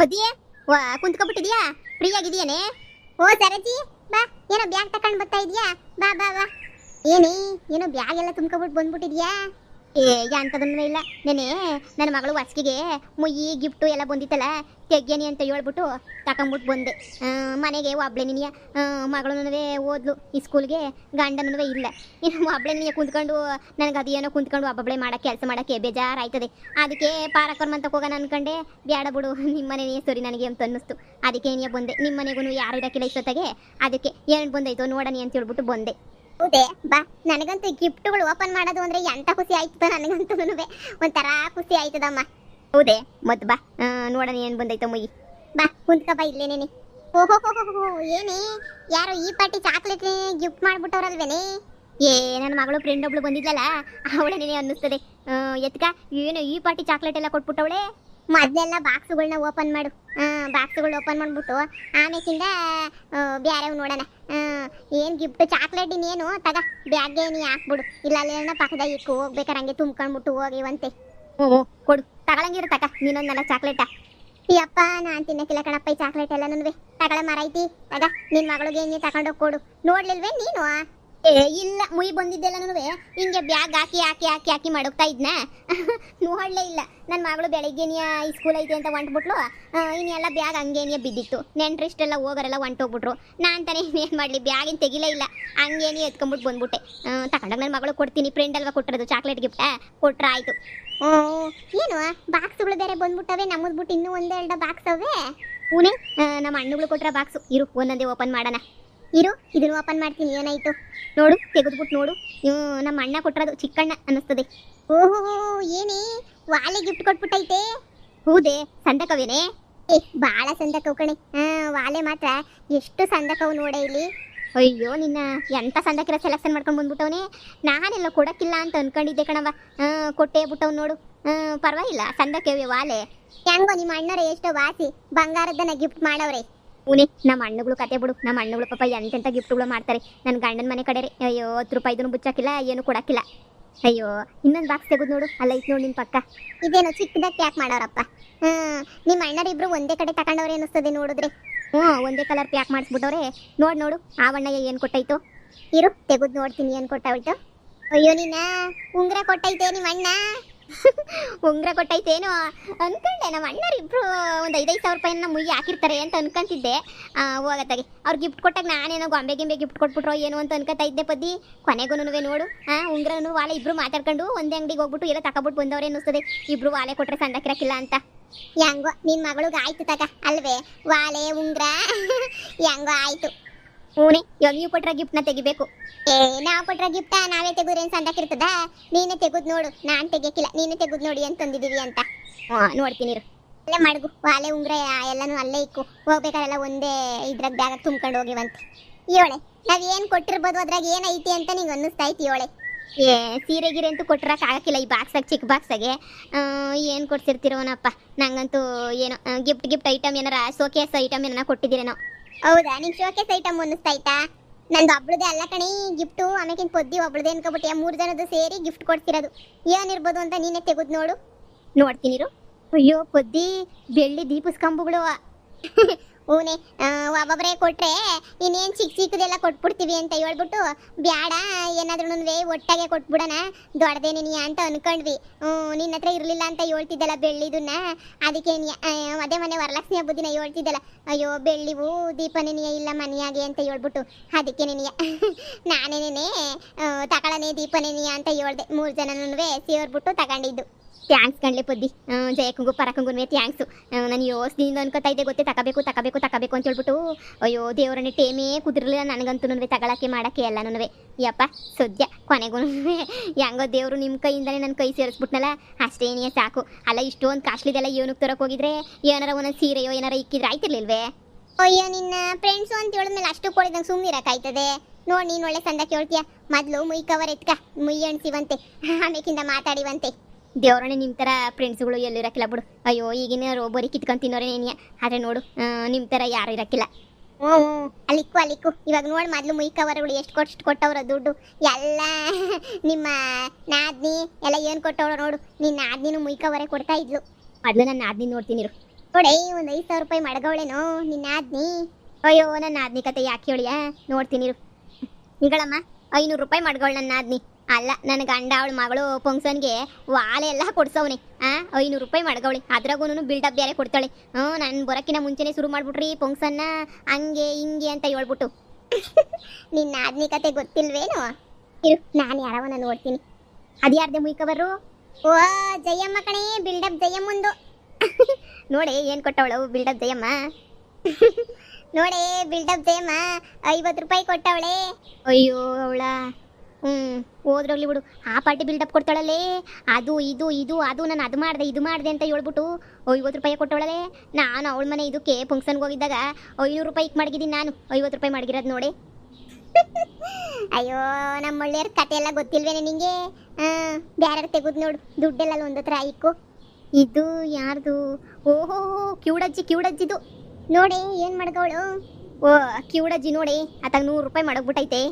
ಪದಿಯೇ ವಾ ಕುಂತ್ಕೊಬಿಟ್ಟಿದ್ಯಾ? ಫ್ರೀ ಆಗಿದೆಯೇನೆ? ಓ ಸರಜಿ ಬಾ, ಏನೋ ಬ್ಯಾಗ್ ತಕೊಂಡ್ ಬರ್ತಾ ಇದೀಯಾ? ಬಾ ಬಾ ಬಾ. ಏನೇ ಏನೋ ಬ್ಯಾಗ್ ಎಲ್ಲ ತುಂಬ್ಕೊಬಿಟ್ಟು ಬಂದ್ಬಿಟ್ಟಿದ್ಯಾ? ಏ ಅಂತದನ್ನೂ ಇಲ್ಲ. ನೆನೆ ನನ್ನ ಮಗಳು ಹೊಸ್ಕಿಗೆ ಮುಯ್ಯಿ ಗಿಫ್ಟು ಎಲ್ಲ ಬಂದಿತ್ತಲ್ಲ, ತೆಗ್ಯನಿ ಅಂತ ಹೇಳ್ಬಿಟ್ಟು ತಕೊಂಬಿಟ್ಟು ಬಂದೆ. ಮನೆಗೆ ಒಬ್ಳೆ ನಿನಿಯ ಮಗಳು ಓದ್ಲು ಈ ಸ್ಕೂಲ್ಗೆ, ಗಂಡನೂ ಇಲ್ಲ. ಇನ್ನು ಒಬ್ಳೆ ನಿನಿಯ ಕುಂತ್ಕೊಂಡು ನನಗೆ ಅದೇನೋ ಕುಂತ್ಕೊಂಡು ಒಬ್ಬೊಬ್ಳೆ ಮಾಡಕ್ಕೆ ಕೆಲಸ ಮಾಡೋಕ್ಕೆ ಬೇಜಾರಾಯ್ತದೆ. ಅದಕ್ಕೆ ಪಾರಕರ್ಮಂತಕ್ಕೆ ಹೋಗೋಣ ಅನ್ಕೊಂಡೆ. ಬ್ಯಾಡ ಬಿಡು, ನಿಮ್ಮ ಮನೆಯೇ ಸರಿ ನನಗೆ ಅಂತ ಅನ್ನಿಸ್ತು. ಅದಕ್ಕೆ ಏನಿಯ ಬಂದೆ. ನಿಮ್ಮ ಮನೆಗೂ ಯಾರು ಇರೋಕ್ಕಿಲ್ಲ ಇಷ್ಟೊತ್ತಾಗೆ, ಅದಕ್ಕೆ ಏನು ಬಂದೈತೋ ನೋಡನಿ ಅಂತ ಹೇಳ್ಬಿಟ್ಟು ಬಂದೆ. ಹೌದೇ ಬಾ. ನನಗಂತೂ ಗಿಫ್ಟ್ಗಳು ಓಪನ್ ಮಾಡೋದು ಅಂದ್ರೆ ಎಂತ ಖುಷಿ ಆಯ್ತದ, ನನಗಂತೂ ಒಂಥರ ಖುಷಿ ಆಯ್ತದಮ್ಮ. ಹೌದೇ ಮತ್ ಬಾ, ನೋಡೋಣ ಏನ್ ಬಂದೈತ ಮುಯ್ಯಿ. ಬಾ ಕುಂತ್ಕ ಬಾ ಇಲ್ಲೇನೇನೆ. ಓಹೋ ಏನೇ ಯಾರೋ ಈ ಪಾರ್ಟಿ ಚಾಕ್ಲೇಟ್ ಗಿಫ್ಟ್ ಮಾಡ್ಬಿಟ್ಟವ್ರಲ್ವೇನೆ? ಏ ನನ್ನ ಮಗಳು ಫ್ರೆಂಡ್ ಒಬ್ಳು ಬಂದಿದ್ಲಲ್ಲ, ಅವಳೇನೇ ಅನ್ನಿಸ್ತದೆ. ಎತ್ಕ ಏನು ಈ ಪಾರ್ಟಿ ಚಾಕ್ಲೇಟ್ ಎಲ್ಲ ಕೊಟ್ಬಿಟ್ಟವಳೆ. ಮೊದಲೆಲ್ಲ ಬಾಕ್ಸ್ಗಳನ್ನ ಓಪನ್ ಮಾಡು. ಬಾಕ್ಸ್ಗಳು ಓಪನ್ ಮಾಡ್ಬಿಟ್ಟು ಆಮೇಕಿಂದ ಬ್ಯಾರೆ ನೋಡೋಣ. ಏನು ಗಿಫ್ಟ್ ಚಾಕ್ಲೇಟ್ ಇನ್ನೇನು ತಗ ಬ್ಯಾಗ್ಗೆ ನೀ ಹಾಕ್ಬಿಡು. ಇಲ್ಲ ಅಲ್ಲೇನ ಪಕ್ಕದಾಗ ಇಕ್ಕು, ಹೋಗ್ಬೇಕಾರೆ ಹಂಗೆ ತುಂಬ್ಕೊಂಡ್ಬಿಟ್ಟು ಹೋಗಿವಂತೆ. ಕೊಡು ತಗೊಳಂಗಿರು ತಗ ನೀನೊಂದಲ್ಲ ಚಾಕ್ಲೇಟ. ಅಪ್ಪ ನಾನು ತಿನ್ನಕ್ಕಿಲ್ಲ ಕಣಪ್ಪ ಈ ಚಾಕ್ಲೇಟ್ ಎಲ್ಲ ನನ್ವೆ. ತಗೊಳ ಮರೈತಿ ತಗ, ನಿನ್ ಮಗಳಿಗೆ ಏನೇ ತಗೊಂಡೋಗಿ ಕೊಡು. ನೋಡ್ಲಿಲ್ವೇ ನೀನು? ಏ ಇಲ್ಲ, ಮುಯಿ ಬಂದಿದ್ದೆಲ್ಲ ಹಿಂಗೆ ಬ್ಯಾಗ್ ಹಾಕಿ ಹಾಕಿ ಹಾಕಿ ಹಾಕಿ ಮಾಡೋಗ್ತಾ ಇದ್ನ. ನೋಡ್ಲೇ ಇಲ್ಲ. ನನ್ನ ಮಗಳು ಬೆಳಿಗ್ಗೆನಿಯ ಈ ಸ್ಕೂಲ್ ಐತೆ ಅಂತ ಹೊಂಟ್ಬಿಟ್ಲು. ಇನ್ನೆಲ್ಲ ಬ್ಯಾಗ್ ಹಂಗೇನಿಯ ಬಿದ್ದಿತ್ತು. ನೆಂಟ್ರಿಷ್ಟೆಲ್ಲ ಹೋಗೋರೆಲ್ಲ ಹೊಂಟೋಗ್ಬಿಟ್ರು. ನಾನು ತಾನೇ ಏನು ಮಾಡಲಿ, ಬ್ಯಾಗಿನ ತೆಗಿಲೇ ಇಲ್ಲ, ಹಂಗೇನಿ ಎತ್ಕೊಂಡ್ಬಿಟ್ಟು ಬಂದ್ಬಿಟ್ಟೆ. ತಗೊಂಡಾಗ ನನ್ನ ಮಗಳು ಕೊಡ್ತೀನಿ, ಫ್ರೆಂಡ್ ಅಲ್ವಾ ಕೊಟ್ಟಿರೋದು ಚಾಕ್ಲೇಟ್ ಗಿಫ್ಟ, ಕೊಟ್ರೆ ಆಯ್ತು. ಏನು ಬಾಕ್ಸ್ಗಳು ಬೇರೆ ಬಂದ್ಬಿಟ್ಟವೆ, ನಮ್ಮದು ಬಿಟ್ಟು ಇನ್ನೂ ಒಂದೆರಡು ಬಾಕ್ಸ್ ಅವೇ. ಪೂನೆ ನಮ್ಮ ಹಣ್ಣುಗಳು ಕೊಟ್ರ ಬಾಕ್ಸು. ಇರು ಒಂದೊಂದೇ ಓಪನ್ ಮಾಡೋಣ. ಇರು ಇದನ್ನು ಓಪನ್ ಮಾಡ್ತೀನಿ. ಏನಾಯ್ತು ನೋಡು, ತೆಗೆದ್ಬಿಟ್ಟು ನೋಡು. ನಮ್ಮ ಅಣ್ಣ ಕೊಟ್ಟಿರೋದು, ಚಿಕ್ಕಣ್ಣ ಅನ್ನಿಸ್ತದೆ. ಓಹೋ ಏನೇ ವಾಲೆ ಗಿಫ್ಟ್ ಕೊಟ್ಬಿಟ್ಟೈತೆ. ಹೌದೇ ಸಂದಕವೇನೆ? ಏ ಭಾಳ ಸಂದಕವು ಕಣೆ. ವಾಲೆ ಮಾತ್ರ ಎಷ್ಟು ಸಂದಕವು ನೋಡೆ ಇಲ್ಲಿ. ಅಯ್ಯೋ ನಿನ್ನ ಎಂಥ ಸಂದಕಿರ ಸೆಲೆಕ್ಷನ್ ಮಾಡ್ಕೊಂಡು ಬಂದ್ಬಿಟ್ಟವನೇ. ನಾನೆಲ್ಲ ಕೊಡಕ್ಕಿಲ್ಲ ಅಂತ ಅನ್ಕೊಂಡಿದ್ದೆ ಕಣವ. ಕೊಟ್ಟೇ ಬಿಟ್ಟವ್ ನೋಡು. ಪರವಾಗಿಲ್ಲ ಸಂದಕವೇ ವಾಲೆ. ಹೆಂಗೋ ನಿಮ್ಮ ಅಣ್ಣರೇ ಎಷ್ಟೋ ವಾಸಿ ಬಂಗಾರದನ್ನ ಗಿಫ್ಟ್ ಮಾಡವ್ರೆ. ಉನಿ ನಮ್ಮ ಹಣ್ಣುಗಳು ಕತೆ ಬಿಡು. ನಮ್ಮ ಹಣ್ಣುಗಳು ಪಾಪ ಎಂತೆಂಥ ಗಿಫ್ಟ್ಗಳು ಮಾಡ್ತಾರೆ. ನನ್ನ ಗಂಡನ ಮನೆ ಕಡೆ ರೀ. ಅಯ್ಯೋ 10 ರೂಪಾಯಿದೂ ಬುಚ್ಚಾಕಿಲ್ಲ, ಏನು ಕೊಡಕ್ಕಿಲ್ಲ. ಅಯ್ಯೋ ಇನ್ನೊಂದು ಬಾಕ್ಸ್ ತೆಗೆದು ನೋಡು, ಅಲ್ಲ ಐತೆ ನೋಡಿ ನಿನ್ನ ಪಕ್ಕ. ಇದೇನೋ ಚಿಕ್ಕದಾಗಿ ಪ್ಯಾಕ್ ಮಾಡೋರಪ್ಪ. ನಿಮ್ಮ ಅಣ್ಣರಿಬ್ರು ಒಂದೇ ಕಡೆ ತಗೊಂಡವ್ರೆ ಅನ್ನಿಸ್ತದೆ ನೋಡಿದ್ರೆ. ಒಂದೇ ಕಲರ್ ಪ್ಯಾಕ್ ಮಾಡಿಸ್ಬಿಟ್ಟವ್ರೆ. ನೋಡು ಆವಣ್ಣ ಏನು ಕೊಟ್ಟೈತು. ಇರು ತೆಗೆದು ನೋಡ್ತೀನಿ ಏನು ಕೊಟ್ಟವಳ್ತು. ಅಯ್ಯೋ ನಿನ್ನ ಉಂಗ್ರ ಕೊಟ್ಟೈತೆ ನಿಮ್ಮ ಅಣ್ಣ. ಉಂಗ್ರ ಕೊಟ್ಟೈತೇನು ಅನ್ಕೊಂಡೆ. ನಮ್ಮ ಅಣ್ಣರಿಬ್ರು ಒಂದು 5,000 ರೂಪಾಯಿನ ಮುಯ್ಯಿ ಹಾಕಿರ್ತಾರೆ ಅಂತ ಅನ್ಕೊಂತಿದ್ದೆ. ಹೋಗತ್ತಾಗೆ ಅವ್ರು ಗಿಫ್ಟ್ ಕೊಟ್ಟಾಗ ನಾನೇನೋ ಗೊಂಬೆ ಗಿಫ್ಟ್ ಕೊಟ್ಬಿಟ್ರೋ ಏನು ಅಂತ ಅನ್ಕೋತಾ ಇದ್ದೆ ಪದ್ದಿ. ಕೊನೆಗೂ ನೋಡು ಉಂಗ್ರನು ವಾಲೆ ಇಬ್ರು ಮಾತಾಡ್ಕೊಂಡು ಒಂದೇ ಅಂಗಡಿಗೆ ಹೋಗ್ಬಿಟ್ಟು ಎಲ್ಲ ತಗೊಬಿಟ್ಟು ಬಂದವ್ರೆ ಅನ್ನಿಸ್ತದೆ. ಇಬ್ರು ವಾಲೆ ಕೊಟ್ರೆ ಸಂದಕಿರಕ್ಕಿಲ್ಲ ಅಂತ. ಹೆಂಗೋ ನಿನ್ ಮಗಳಿಗೆ ಆಯ್ತು ತಗ ಅಲ್ವೇ, ವಾಲೆ ಉಂಗ್ರ ಹೆಂಗೋ ಆಯ್ತು. ಹೂನೆ ಇವಾಗ ನೀವು ಕೊಟ್ರ ಗಿಫ್ಟ್ನ ತೆಗಿಬೇಕು. ಏ ನಾವು ಕೊಟ್ರ ಗಿಫ್ಟ ನಾವೇ ತೆಗೆದ್ರೆ ಏನು ಸಂದಕಿರ್ತದ? ನೀನೇ ತೆಗೆದು ನೋಡು, ನಾನು ತೆಗಿಯಕ್ಕಿಲ್ಲ, ನೀನೇ ತೆಗೆದು ನೋಡಿ ಅಂತಂದಿದ್ದೀವಿ ಅಂತ. ನೋಡ್ತೀನಿ ಅಲ್ಲೇ ಮಡಗು ವಾಲೆ ಉಂಗ್ರ ಎಲ್ಲನೂ ಅಲ್ಲೇ ಇಕ್ಕು. ಹೋಗ್ಬೇಕಾರೆಲ್ಲ ಒಂದೇ ಇದ್ರಾಗ ಬ್ಯಾಗ ತುಂಬ್ಕೊಂಡು ಹೋಗಿವಂತೆ. ಇವಳೆ ನಾವೇನು ಕೊಟ್ಟಿರ್ಬೋದು ಅದ್ರಾಗ ಏನೈತಿ ಅಂತ ನಿಂಗೆ ಅನ್ನಿಸ್ತಾ ಐತಿ. ಇವಳೆ ಏ ಸೀರೆ ಗಿರೆ ಅಂತೂ ಕೊಟ್ಟಿರಕ್ಕೆ ಆಗಕ್ಕಿಲ್ಲ ಈ ಬಾಕ್ಸಾಗ, ಚಿಕ್ಕ ಬಾಕ್ಸಾಗೆ. ಏನು ಕೊಡ್ಸಿರ್ತಿರೋನಪ್ಪ. ನಂಗಂತೂ ಏನೋ ಗಿಫ್ಟ್ ಐಟಮ್ ಏನಾರ ಶೋಕೇಸ್ ಐಟಮ್ ಏನಾರ ಕೊಟ್ಟಿದ್ದೀರೇನೋ. ಹೌದಾ ನಿನ್ ಶೋಕೇಸ್ ಐಟಮ್ ಅನ್ನಿಸ್ತಾಯ್ತಾ? ನಂದು ಒಬ್ಳದೇ ಅಲ್ಲ ಕಣಿ ಗಿಫ್ಟು. ಆಮೇಕಿನ ಪೊದ್ದಿ ಒಬ್ಳದೇ ಅನ್ಕೊಬಿಟ್ಟೆ. 3 ಜನದ್ದು ಸೇರಿ ಗಿಫ್ಟ್ ಕೊಡ್ತಿರೋದು. ಏನಿರ್ಬೋದು ಅಂತ ನೀನೇ ತೆಗೆದು ನೋಡು. ನೋಡ್ತೀನಿರು. ಅಯ್ಯೋ ಪೊದ್ದಿ ಬೆಳ್ಳಿ ದೀಪಸ್ಕಂಬುಗಳು. ಹೂನೆ ಒಬ್ಬೊಬ್ಬರೇ ಕೊಟ್ರೆ ಇನ್ನೇನು ಚಿಕ್ಕದೆಲ್ಲ ಕೊಟ್ಬಿಡ್ತೀವಿ ಅಂತ ಹೇಳ್ಬಿಟ್ಟು ಬ್ಯಾಡ ಏನಾದ್ರೂ ಒಟ್ಟಾಗೆ ಕೊಟ್ಬಿಡೋಣ ದೊಡ್ಡದೇನೇನಿಯ ಅಂತ ಅನ್ಕೊಂಡ್ವಿ. ನಿನ್ನ ಹತ್ರ ಇರಲಿಲ್ಲ ಅಂತ ಹೇಳ್ತಿದ್ದಲ್ಲ ಬೆಳ್ಳಿದನ್ನ, ಅದಕ್ಕೆ ಅದೇ ಮನೆ ವರಲಕ್ಷ್ಮಿ ಹಬ್ಬದಿನ ಹೇಳ್ತಿದ್ದಲ್ಲ, ಅಯ್ಯೋ ಬೆಳ್ಳಿವು ದೀಪನೇನಿಯ ಇಲ್ಲ ಮನೆಯಾಗೆ ಅಂತ ಹೇಳ್ಬಿಟ್ಟು ಅದಕ್ಕೆ ನೆನೆಯ ನಾನೇನೇ ತಗೊಳ್ಳನೆ ದೀಪನೇನಿಯ ಅಂತ ಹೇಳ್ದೆ. 3 ಜನನೂ ಸೇರ್ಬಿಟ್ಟು ತಗೊಂಡಿದ್ದು. ಥ್ಯಾಂಕ್ಸ್ ಕಣ್ಲೆ ಪದ್ದಿ. ಜಯಕ್ಕಂಗು ಪರಕ್ಕಂಗು ಥ್ಯಾಂಕ್ಸು. ನಾನು ಯೋಸ್ನಿಂದ ಅನ್ಕೋತಾ ಇದ್ದೆ ಗೊತ್ತೇ, ತಗೋಬೇಕು ಅಂತ ಹೇಳ್ಬಿಟ್ಟು. ಅಯ್ಯೋ ದೇವರನ್ನೇ ಟೇಮೇ ಕುದಿರಲಿಲ್ಲ ನನಗಂತೂ ತಗೊಳಕ್ಕೆ ಮಾಡೋಕ್ಕೆ ಎಲ್ಲನೂ. ಯಪ್ಪ ಸದ್ಯ ಕೊನೆಗೂ ಹೆಂಗೋ ದೇವರು ನಿಮ್ಮ ಕೈಯಿಂದಲೇ ನನ್ನ ಕೈ ಸೇರಿಸ್ಬಿಟ್ನಲ್ಲ, ಅಷ್ಟೇನೇ ಸಾಕು. ಅಲ್ಲ ಇಷ್ಟೊಂದು ಕಾಸ್ಟ್ಲಿದೆಲ್ಲ ಏನಕ್ಕೆ ತರೋಕೆ ಹೋಗಿದ್ರೆ ಏನಾರ ಒಂದೊಂದು ಸೀರೆಯೋ ಏನಾರ ಇಕ್ಕಿದ್ರೆ ಆಯ್ತಿರ್ಲಿಲ್ವೇ? ಅಯ್ಯೋ ನಿನ್ನ ಫ್ರೆಂಡ್ಸು ಅಂತ ಹೇಳಿದ್ಮೇಲೆ ಅಷ್ಟು ಕೊಡಿದಂಗೆ ಸುಮ್ಮನೆ ಇರೋಕ್ಕಾಯ್ತದೆ. ನೋಡಿ ನೀನು ಒಳ್ಳೆ ಸಂದ ಕೇಳ್ತೀಯ. ಮೊದಲು ಮುಯ್ ಕವರ್ ಎತ್ಕ, ಮುಯ್ ಎಣ್ಸಿವಂತೆ, ಆಮೇಕಿಂದ ಮಾತಾಡಿವಂತೆ. ದೇವರನ್ನೇ ನಿಮ್ಮ ಥರ ಫ್ರೆಂಡ್ಸ್ಗಳು ಎಲ್ಲೂ ಇರೋಕ್ಕಿಲ್ಲ ಬಿಡು. ಅಯ್ಯೋ ಈಗಿನ ಬರೀ ಕಿತ್ಕೊಂಡು ತಿನ್ನೋರೇ ನೇನಿಯ. ಆದರೆ ನೋಡು ನಿಮ್ಮ ಥರ ಯಾರು ಇರೋಕ್ಕಿಲ್ಲ. ಅಲ್ಲಿಕ್ಕು ಇವಾಗ ನೋಡಿ ಮೊದಲು ಮುಯ್ ಕವರ್ಗಳು ಎಷ್ಟು ಕೊಟ್ಟವ್ರ ದುಡ್ಡು ಎಲ್ಲ. ನಿಮ್ಮ ನಾದ್ನಿ ಎಲ್ಲ ಏನು ಕೊಟ್ಟವ್ರು ನೋಡು. ನಿನ್ನ ನಾದ್ನಿನೂ ಮುಯ್ ಕವರೇ ಕೊಡ್ತಾ ಇದ್ಲು. ಮೊದಲು ನಾನು ನಾದ್ನಿ ನೋಡ್ತೀನಿ. ನೋಡೆ ಒಂದು 5,000 ರೂಪಾಯಿ ಮಡಗವಳೇನೋ ನಿನ್ನ ಆದ್ನಿ. ಅಯ್ಯೋ ನನ್ನ ಆದ್ನಿ ಕತೆ ಯಾಕೆ ಹೇಳಿಯಾ, ನೋಡ್ತೀನಿ ಇರು. ಈಗಳಮ್ಮ 500 ರೂಪಾಯಿ ಮಡಗವಳು ನನ್ನ ಆದ್ನಿ. ಅಲ್ಲ ನನ್ನ ಗಂಡ ಅವಳ ಮಗಳು ಫಂಕ್ಷನ್ಗೆ ವಾಲೆ ಎಲ್ಲ ಕೊಡ್ಸವನೆ. 500 ರೂಪಾಯಿ ಮಡಗವಳಿ, ಅದ್ರಾಗೂ ಬಿಲ್ಡಪ್ ಬೇರೆ ಕೊಡ್ತಾಳೆ. ನಾನು ಬರೋಕ್ಕಿಂತ ಮುಂಚೆನೆ ಶುರು ಮಾಡ್ಬಿಟ್ರಿ ಫಂಕ್ಷನ್ನ, ಹಂಗೆ ಹಿಂಗೆ ಅಂತ ಹೇಳ್ಬಿಟ್ಟು. ನಿನ್ನ ಆದ್ನಿ ಕತೆ ಗೊತ್ತಿಲ್ವೇನು? ಇರು ನಾನು ಯಾರವನ್ನ ನೋಡ್ತೀನಿ. ಅದ್ಯಾರ್ದೆ ಮುಯ್ಕಬರ್ರು? ಓ ಜಯಮ್ಮ ಕಣೆ, ಬಿಲ್ಡಪ್ ಜಯಮ್ಮಂದು. ನೋಡೆ ಏನ್ ಕೊಟ್ಟವಳು ಬಿಲ್ಡಪ್ ಜಯಮ್ಮ. ನೋಡೆ ಬಿಲ್ಡಪ್ ಜಯಮ್ಮ 50 ರೂಪಾಯಿ ಕೊಟ್ಟವಳೆ. ಅಯ್ಯೋ ಅವಳ ಹೋದ್ರೋಗ್ಲಿ ಬಿಡು. ಆ ಪಾರ್ಟಿ ಬಿಲ್ಡಪ್ ಕೊಡ್ತಾಳಲ್ಲೇ, ಅದು ಇದು ಇದು ಅದು ನಾನು ಅದು ಮಾಡಿದೆ ಇದು ಮಾಡಿದೆ ಅಂತ ಹೇಳ್ಬಿಟ್ಟು 50 ರೂಪಾಯಿ ಕೊಟ್ಟವಳಲ್ಲೇ. ನಾನು ಅವಳ ಮನೆ ಇದಕ್ಕೆ ಫಂಕ್ಷನ್ಗೆ ಹೋಗಿದ್ದಾಗ 500 ರೂಪಾಯಿಗೆ ಮಡಗಿದ್ದೀನಿ, ನಾನು 50 ರೂಪಾಯಿ ಮಡಗಿರೋದು ನೋಡಿ. ಅಯ್ಯೋ ನಮ್ಮ ಒಳ್ಳೆಯವ್ರ ಕತೆ ಎಲ್ಲ ಗೊತ್ತಿಲ್ವೇನೆ ನಿಂಗೆ? ಬ್ಯಾರ ತೆಗುದ್ ನೋಡು, ದುಡ್ಡೆಲ್ಲ ಒಂದತ್ರ ಇಕ್ಕು. ಇದು ಯಾರ್ದು? ಓಹೋ ಕ್ಯೂಡಜ್ಜಿದು ನೋಡಿ. ಏನ್ ಮಡಗವಳು? ಓ ಕ್ಯೂಡಜ್ಜಿ ನೋಡಿ, ಅತ್ತಾಗ 100 ರೂಪಾಯಿ ಮಡಗ್ಬಿಟ್ಟೈತೆ.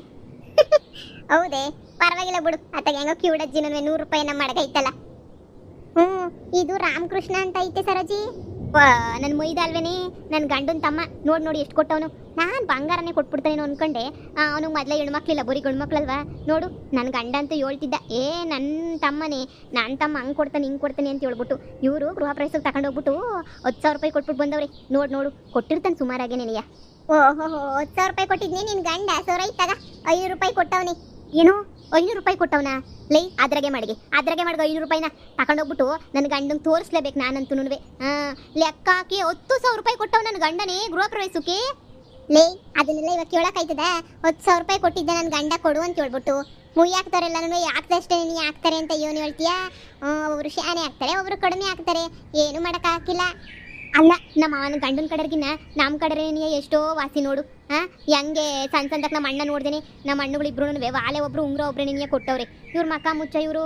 ಹೌದೇ, ಪರವಾಗಿಲ್ಲ ಬಿಡು. ಅತ್ತಾಗ ಹೆಂಗೋ ಕ್ಯೂಡಜ್ಜಿ 100 ರೂಪಾಯಿನ ಮಡಗೈತಲ್ಲ. ಇದು ರಾಮಕೃಷ್ಣ ಅಂತ ಐತೆ ಸರೋಜಿ. ನನ್ನ ಮೊಯ್ದ ಅಲ್ವೇನೆ, ನನ್ನ ಗಂಡನ ತಮ್ಮ. ನೋಡಿ ಎಷ್ಟು ಕೊಟ್ಟವನು. ನಾನು ಬಂಗಾರನೇ ಕೊಟ್ಬಿಡ್ತಾನೇನೋ ಅನ್ಕೊಂಡೆ. ಅವನಿಗೆ ಮೊದಲೇ ಹೆಣ್ಮಕ್ಳಿಲ್ಲ, ಬರೀ ಗಂಡ್ಮಕ್ಳಲ್ವಾ. ನೋಡು ನನ್ನ ಗಂಡ ಅಂತ ಹೇಳ್ತಿದ್ದ, ನನ್ನ ತಮ್ಮನೇ, ನನ್ನ ತಮ್ಮ ಹಂಗೆ ಕೊಡ್ತಾನೆ ಹಿಂಗೆ ಕೊಡ್ತಾನೆ ಅಂತ ಹೇಳ್ಬಿಟ್ಟು ಇವರು ಗೃಹ ಪ್ರವೇಶಕ್ಕೆ ತಗೊಂಡೋಗ್ಬಿಟ್ಟು 10,000 ರೂಪಾಯಿ ಕೊಟ್ಬಿಟ್ಟು ಬಂದವ್ರಿ. ನೋಡು ಕೊಟ್ಟಿರ್ತಾನೆ ಸುಮಾರಾಗೆ ನಿನಗೆ. ಓಹೋ 10,000 ರೂಪಾಯಿ ಕೊಟ್ಟಿದ್ನಿ ನಿನ್ನ ಗಂಡ. ಸೋರೈತಾಗ 500 ರೂಪಾಯಿ ಕೊಟ್ಟವನಿ. ಏನು 500 ರೂಪಾಯಿ ಕೊಟ್ಟವನ? ಲೈ ಅದ್ರಾಗೆ ಮಾಡ್ಗೆ 500 ರೂಪಾಯಿನ ತಗೊಂಡೋಗ್ಬಿಟ್ಟು ನನ್ನ ಗಂಡಂಗೆ ತೋರಿಸ್ಲೇಬೇಕು ನಾನಂತೂ. ಲೆಕ್ಕ ಹಾಕಿ 10,000 ರೂಪಾಯಿ ಕೊಟ್ಟವ್ ನನ್ನ ಗಂಡನೇ ಗೃಹ ಪ್ರವೇಶಕ್ಕೆ. ಲೇ ಅದನ್ನೆಲ್ಲ ಇವಾಗ ಕೇಳೋಕ್ಕಾಯ್ತದ? 10,000 ರೂಪಾಯಿ ಕೊಟ್ಟಿದ್ದೆ ನನ್ನ ಗಂಡ ಕೊಡು ಅಂತ ಹೇಳ್ಬಿಟ್ಟು. ಮುಯ್ಯಿ ಹಾಕ್ತಾರೆಲ್ಲ ಹಾಕ್ದಷ್ಟೇ ನೀ ಹಾಕ್ತಾರೆ ಅಂತ ಏನು ಹೇಳ್ತೀಯಾ? ಒಬ್ರು ಶಾನೆ ಹಾಕ್ತಾರೆ, ಒಬ್ರು ಕಡಿಮೆ ಹಾಕ್ತಾರೆ, ಏನು ಮಾಡೋಕ್ಕಾಗಿಲ್ಲ. ಅಲ್ಲ ನಮ್ಮ ಅವನ ಗಂಡನ ಕಡೆಗಿನ್ನ ನಮ್ಮ ಕಡೆ ಎಷ್ಟೋ ವಾಸಿ ನೋಡು. ಹೆಂಗೆ ಸಣ್ಣದಕ್ಕೆ ನಮ್ಮ ಅಣ್ಣ ನೋಡ್ದೇನೆ, ನಮ್ಮ ಅಣ್ಣಗಳು ಇಬ್ರು ವಾಲೆ ಒಬ್ರು ಉಂಗ್ರ ಒಬ್ರು ನಿನಗೆ ಕೊಟ್ಟವ್ರೆ. ಇವ್ರ ಮಕ್ಕ ಮುಚ್ಚ ಇವರು.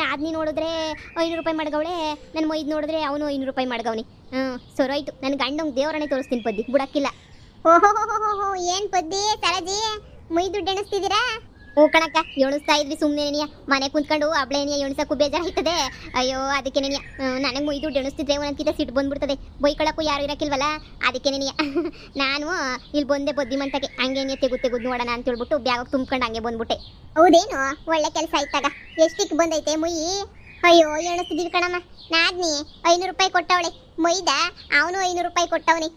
ನಾದ್ನಿ ನೋಡಿದ್ರೆ 500 ರೂಪಾಯಿ ಮಡಗವಳೆ, ನನ್ನ ಮೊಯ್ದು ನೋಡಿದ್ರೆ ಅವನು 500 ರೂಪಾಯಿ ಮಡಗವನಿ. ಸೊರೋಯ್ತು. ನನ್ನ ಗಂಡಂಗೆ ದೇವರನ್ನೇ ತೋರಿಸ್ತೀನಿ ಪದ್ದಿ, ಬಿಡಕ್ಕಿಲ್ಲ. ಓಹೋ ಏನು ಪದ್ದಿ ಸರಜಿ, ಮುಯ್ ದುಡ್ಡು ಎಣಿಸ್ತಿದ್ದೀರಾ? ಕಣಕ್ಕ ಎಣಿಸ್ತಾ ಇದ್ವಿ ಸುಮ್ಮನೆ ನೆನೆಯ. ಮನೆ ಕುಂತ್ಕೊಂಡು ಹಬ್ಳೆನಿಯ ಎಣಿಸಕ್ಕೂ ಬೇಜಾರಾಯ್ತದೆ. ಅಯ್ಯೋ ಅದಕ್ಕೆ ನೆನೆಯ ನನಗೆ ಮುಯ್ ದುಡ್ಡು ಎಣಿಸ್ತಿದ್ರೆ ಒಂದಕ್ಕಿಂತ ಸಿಟ್ಟು ಬಂದ್ಬಿಡ್ತದೆ. ಬೈಕೊಳಕ್ಕೂ ಯಾರು ಇರಕ್ಕಿಲ್ವಲ್ಲ, ಅದಕ್ಕೆ ನೆನೆಯ ನಾನು ಇಲ್ಲಿ ಬಂದೆ ಬುದ್ಧಿಮಂತಕ್ಕೆ. ಹಂಗೇನೆ ತೆಗುದು ನೋಡೋಣ ಅಂತ ಹೇಳ್ಬಿಟ್ಟು ಬ್ಯಾಗ್ ತುಂಬ್ಕೊಂಡು ಹಂಗೆ ಬಂದ್ಬಿಟ್ಟೆ. ಹೌದೇನು, ಒಳ್ಳೆ ಕೆಲಸ ಆಯ್ತಾಗ. ಎಷ್ಟಿಕ್ಕೆ ಬಂದೈತೆ ಮುಯ್ಯಿ? ಅಯ್ಯೋ ಎಣಿಸ್ತಿದ್ದೀವಿ ಕಣಮ್ಮ. ನಾದ್ನಿ 500 ರೂಪಾಯಿ ಕೊಟ್ಟವಳೆ, ಮೊಯ್ದ ಅವನು 500 ರೂಪಾಯಿ ಕೊಟ್ಟವನಿ.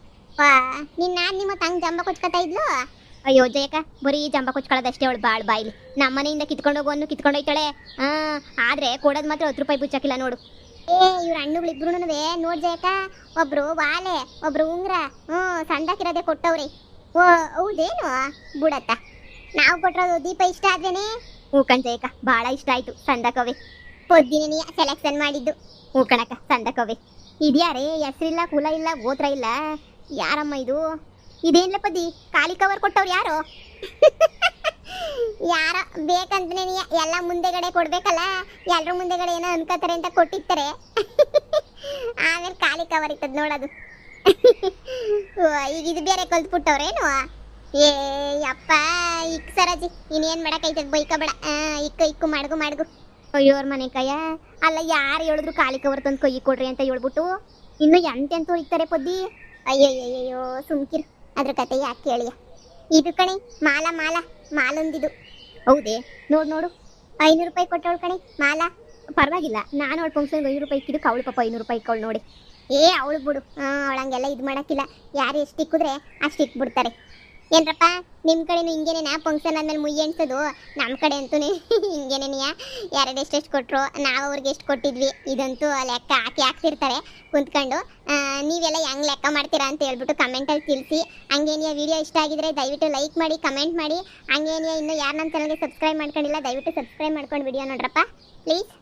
ನಿನ್ನ ನಾದ್ನಿ ಮತ್ತೆ ಹಂಗೆ ಜಂಬ ಕೊಚ್ಕೊತಾ ಇದ್ಲು. ಅಯ್ಯೋ ಜಯಕ ಬರೀ ಜಂಬ ಕೊಚ್ಕೊಳ್ಳೋದಷ್ಟೇ ಅವಳು ಬಾಳ್ ಬಾಯ್ಲಿ. ನಮ್ಮ ಮನೆಯಿಂದ ಕಿತ್ಕೊಂಡು ಹೋಗೋನು ಕಿತ್ಕೊಂಡೋಯ್ತಾಳೆ. ಆದ್ರೆ ಕೊಡೋದು ಮಾತ್ರ 10 ರೂಪಾಯಿ ಬುಚ್ಚಾಕಿಲ್ಲ ನೋಡು. ಇವ್ರ ಹಣ್ಣುಗಳಿಬ್ರು ನೋಡ್ ಜಯಕ, ಒಬ್ರು ವಾಲೆ ಒಬ್ರು ಉಂಗ್ರ ಸಂದಾಕಿರೋದೆ ಕೊಟ್ಟವ್ರಿ. ಓ ಹೌದೇನು, ಬುಡತ್ತ. ನಾವು ಕೊಟ್ಟಿರೋದು ದೀಪ ಇಷ್ಟ ಆದ್ರೇನೆ. ಕಣ್ ಜಯಕ ಭಾಳ ಇಷ್ಟ ಆಯ್ತು ಸಂದಕವೆ. ಪೊದ್ದಿನ ಸೆಲೆಕ್ಷನ್ ಮಾಡಿದ್ದು. ಕಣಕ ಸಂದಕವೆ. ಇದ್ಯಾರೇ ಹೆಸರಿಲ್ಲ ಕುಲ ಇಲ್ಲ ಗೋತ್ರ ಇಲ್ಲ, ಯಾರಮ್ಮ ಇದು? ಇದೇನ್ಲ ಪದ್ದಿ ಖಾಲಿ ಕವರ್ ಕೊಟ್ಟವ್ರು ಯಾರು? ಯಾರೋ ಬೇಕಂತನೇ ಎಲ್ಲ ಮುಂದೆಗಡೆ ಕೊಡ್ಬೇಕಲ್ಲ, ಎಲ್ಲರೂ ಮುಂದೆಗಡೆ ಏನೋ ಅನ್ಕೋತಾರೆ ಅಂತ ಕೊಟ್ಟಿರ್ತಾರೆ. ಆಮೇಲೆ ಖಾಲಿ ಕವರ್ ಇರ್ತದ ನೋಡೋದು. ಈಗ ಇದು ಬೇರೆ ಕಲ್ತ್ಬಿಟ್ಟವ್ರೇನು? ಏ ಅಪ್ಪ ಇಕ್ ಸರಜಿ ಇನ್ನೇನ್ ಮಾಡಕೈತದ, ಬೈಕಬೇಡ. ಇಕ್ಕು ಮಾಡ್ಗು. ಅಯ್ಯೋರ್ ಮನೆ ಕಯ್ಯ ಅಲ್ಲ, ಯಾರು ಹೇಳಿದ್ರು ಖಾಲಿ ಕವರ್ ತಂದು ಕೈ ಕೊಡ್ರಿ ಅಂತ ಹೇಳ್ಬಿಟ್ಟು ಇನ್ನು ಎಂತೆಂತೂ ಇರ್ತಾರೆ ಪದ್ದಿ. ಅಯ್ಯಯ್ಯಯ್ಯೋ ಸುಮ್ಕಿರು, ಅದ್ರ ಕತೆ ಯಾಕೆ ಕೇಳಿಯ. ಇದು ಕಣೆ ಮಾಲೊಂದಿದು. ಹೌದೇ, ನೋಡು 500 ರೂಪಾಯಿ ಕೊಟ್ಟವಳು ಕಣೆ ಮಾಲಾ. ಪರವಾಗಿಲ್ಲ, ನಾನು ಅವಳು ಫಂಕ್ಷನ್ಗೆ 500 ರೂಪಾಯಿ ಇಕ್ಕಿದ್ದಕ್ಕೆ ಅವಳು ಪಾಪ 500 ರೂಪಾಯಿ ಇಕ್ಕವಳು ನೋಡಿ. ಅವಳು ಬಿಡು, ಅವಳಂಗೆಲ್ಲ ಇದು ಮಾಡೋಕ್ಕಿಲ್ಲ. ಯಾರು ಎಷ್ಟು ಇಕ್ಕಿದ್ರೆ ಅಷ್ಟು ಇಕ್ಬಿಡ್ತಾರೆ. ಏನ್ರಪ್ಪ ನಿಮ್ಮ ಕಡೆನೂ ಹಿಂಗೇನೇನಾ ಫಂಕ್ಷನ್ ಆದ್ಮೇಲೆ ಮುಯ್ಯಿ ಎಣ್ಸೋದು? ನಮ್ಮ ಕಡೆ ಅಂತೂ ಹಿಂಗೇನೇನಿಯಾ, ಯಾರು ಎಷ್ಟೆಷ್ಟು ಕೊಟ್ಟರು, ನಾವು ಅವ್ರಿಗೆ ಎಷ್ಟು ಕೊಟ್ಟಿದ್ವಿ, ಇದಂತೂ ಲೆಕ್ಕ ಹಾಕ್ತಿರ್ತಾರೆ ಕುಂತ್ಕೊಂಡು. ನೀವೆಲ್ಲ ಹೆಂಗೆ ಲೆಕ್ಕ ಮಾಡ್ತೀರಾ ಅಂತ ಹೇಳ್ಬಿಟ್ಟು ಕಮೆಂಟಲ್ಲಿ ತಿಳಿಸಿ. ಹಂಗೇನಿಯ ವಿಡಿಯೋ ಇಷ್ಟ ಆಗಿದ್ರೆ ದಯವಿಟ್ಟು ಲೈಕ್ ಮಾಡಿ, ಕಮೆಂಟ್ ಮಾಡಿ. ಹಂಗೇನಿಯ ಇನ್ನೂ ಯಾರು ನಮ್ಮ ಚಾನಲ್ಗೆ ಸಬ್ಸ್ಕ್ರೈಬ್ ಮಾಡ್ಕೊಂಡಿಲ್ಲ ದಯವಿಟ್ಟು ಸಬ್ಸ್ಕ್ರೈಬ್ ಮಾಡ್ಕೊಂಡು ವಿಡಿಯೋ ನೋಡ್ರಪ್ಪ ಪ್ಲೀಸ್.